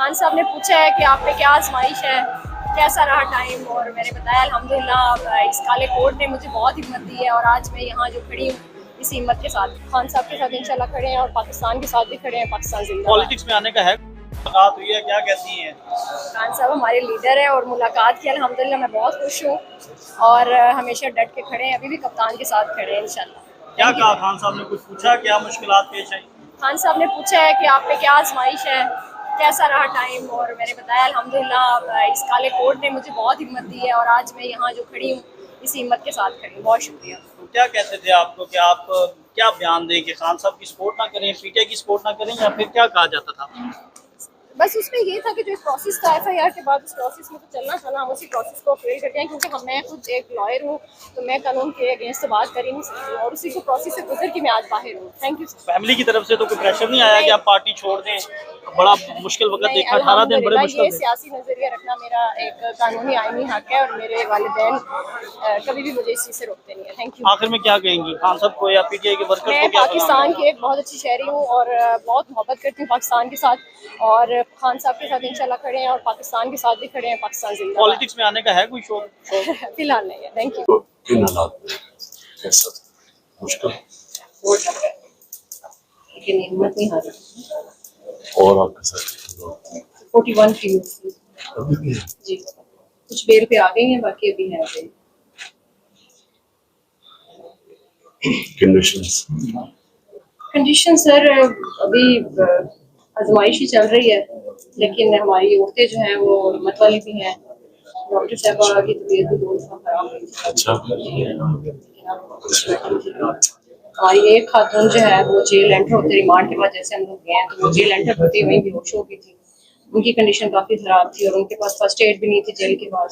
खान साहब ने पूछा है कि आप पे क्या आजमाइश है, कैसा रहा टाइम, और मैंने बताया अल्हम्दुलिल्लाह इस काले कोट ने मुझे बहुत हिम्मत दी है और आज मैं यहाँ जो खड़ी हूँ इस हिम्मत के साथ खान साहब के साथ इंशाल्लाह खड़े हैं और पाकिस्तान के साथ भी खड़े हैं। पाकिस्तान जिंदाबाद। पॉलिटिक्स में आने का है, मुलाकात हुई है, क्या कहती हैं? खान साहब हमारे लीडर है और मुलाकात की अल्हम्दुलिल्लाह मैं बहुत खुश हूँ और हमेशा डट के खड़े हैं, अभी भी कप्तान के साथ खड़े हैं इंशाल्लाह। क्या कहा खान साहब ने, कुछ पूछा, क्या मुश्किलात पेश आई? खान साहब ने पूछा है कि आप पे क्या आजमाइश है, कैसा रहा टाइम, और मैंने बताया अल्हम्दुलिल्लाह इस काले कोट ने मुझे बहुत हिम्मत दी है और आज मैं यहाँ जो खड़ी हूँ इस हिम्मत के साथ खड़ी हूँ। बहुत शुक्रिया। तो क्या कहते थे आपको कि आप क्या बयान दें कि खान साहब की सपोर्ट ना करें, पीटीआई की सपोर्ट ना करें, या फिर क्या कहा जाता था? बस उसमें ये था कि जो प्रोसेस था एफआईआर के बाद उस प्रोसेस में तो चलना था ना, हम उसी प्रोसेस को फेल करते हैं क्योंकि मैं खुद एक लॉयर हूँ तो मैं कानून के अगेंस्ट तो बात कर ही नहीं सकती और उसी को प्रोसेस से गुजर के मैं आज बाहर हूँ। Thank you. फैमिली की तरफ से तो कोई प्रेशर नहीं आया कि आप पार्टी छोड़ दें? बड़ा मुश्किल वक्त देखा, 18 दिन बड़े मुश्किल ये थे। सियासी नजरिया रखना मेरा एक कानूनी आईनी हक है और मेरे वालिदैन कभी भी मुझे इस चीज़ से रोकते नहीं है। Thank you. आखिर में क्या कहेंगी खान साहब को या पीटीआई के वर्कर्स मैं को? क्या पाकिस्तान की एक बहुत अच्छी शहरी हूँ और बहुत मोहब्बत करती हूँ पाकिस्तान के साथ और खान साहब के साथ इंशाल्लाह खड़े हैं और पाकिस्तान के साथ भी खड़े हैं। पाकिस्तान जिंदाबाद। पॉलिटिक्स में आने का है कोई शौक? फिलहाल नहीं है। Thank you. किन हालात में कैसा मुश्किल लेकिन हिम्मत नहीं हारी। और आपके साथ 41 की अभी भी है? जी, कुछ बेल पे आ गई हैं, बाकी अभी है। कंडीशन सर अभी आजमाइश ही चल रही है, लेकिन हमारी औरतें जो हैं वो हिम्मत वाली भी हैं। डॉक्टर साहबा की तबीयत भी बहुत खराब हुई थी। अच्छा। हमारी एक खातून जो है वो जेल एंटर होते रिमांड के बाद जैसे हम लोग गए हैं तो वो जेल एंटर होते ही वहीं बेहोश हो गई थी। उनकी कंडीशन काफी खराब थी और उनके पास फर्स्ट एड भी नहीं थी जेल के पास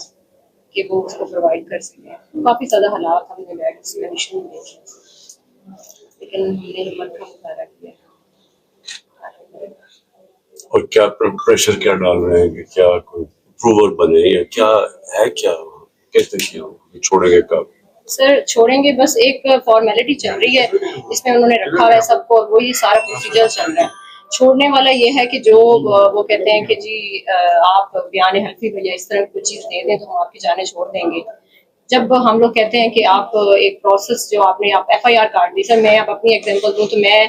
कि वो उसको प्रोवाइड कर सके। काफी ज्यादा हालात हमने बैठ इस कंडीशन में देखे, लेकिन हमने हिम्मत का मुजाहरा किया। और क्या प्रेशर क्या डाल रहे हैं कि क्या कोई अप्रूवर बने या क्या है, क्या कैसे किया छोड़ेंगे कब? सर छोड़ेंगे, बस एक फॉर्मेलिटी चल रही है इसमें उन्होंने रखा हुआ है सबको और वही सारा प्रोसीजर चल रहा है। छोड़ने वाला ये है कि जो वो कहते हैं कि जी आप बयान हल्फी या इस तरह कोई चीज़ दे दें तो हम आपकी जाने छोड़ देंगे। जब हम लोग कहते हैं कि आप एक प्रोसेस जो आपने आप एफआईआर काट दी, सर मैं अब अपनी एग्जांपल दूं तो मैं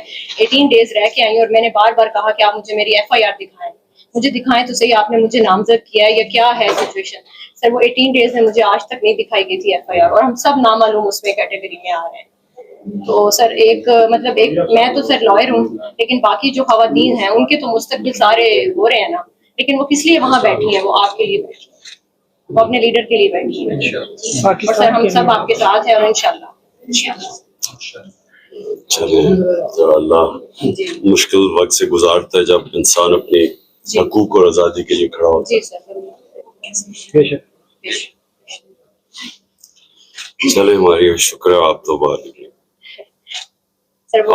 18 डेज रह के आई और मैंने बार बार कहा कि आप मुझे मेरी एफआईआर दिखाएं, मुझे दिखाएं तो सही आपने मुझे नामजद किया है या क्या है सिचुएशन। सर वो 18 डेज में मुझे आज तक नहीं दिखाई गई थी एफआईआर और हम सब नामालूम उसमें कैटेगरी में आ रहे हैं। तो सर एक मतलब एक मैं तो सर लॉयर हूँ लेकिन बाकी जो खवातीन हैं उनके तो मुस्तकबिल सारे हो रहे हैं ना, लेकिन वो किस लिए वहाँ बैठी हैं? वो आपके लिए बैठी है, वो अपने लीडर के लिए बैठी है और सर हम सब आपके साथ हैं और इंशाल्लाह। चलिए, तो अल्लाह मुश्किल वक्त से गुजारता है जब इंसान अपने हकूक और आज़ादी के लिए खड़ा होता है। जी सर। चले, हमारी शुक्र है आप तो बाहर निकले।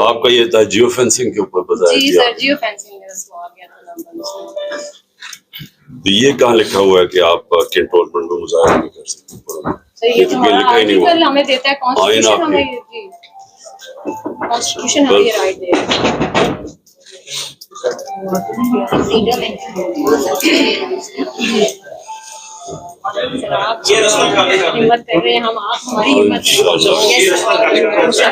आपका ये था जियो फेंसिंग के ऊपर बताया? जी सर, जियो फेंसिंग में उसको आ गया था नंबर। तो ये कहाँ लिखा हुआ है कि आप कैंटोनमेंट में मुजाहरा नहीं कर सकते? सर ये तो लिखा ही नहीं हुआ। हमें देता है कॉन्स्टिट्यूशन, हमें जी कॉन्स्टिट्यूशन हमें ये राइट दे हिम्मत कर रहे हैं हम, आप हमारी हिम्मत थैंक यू सर।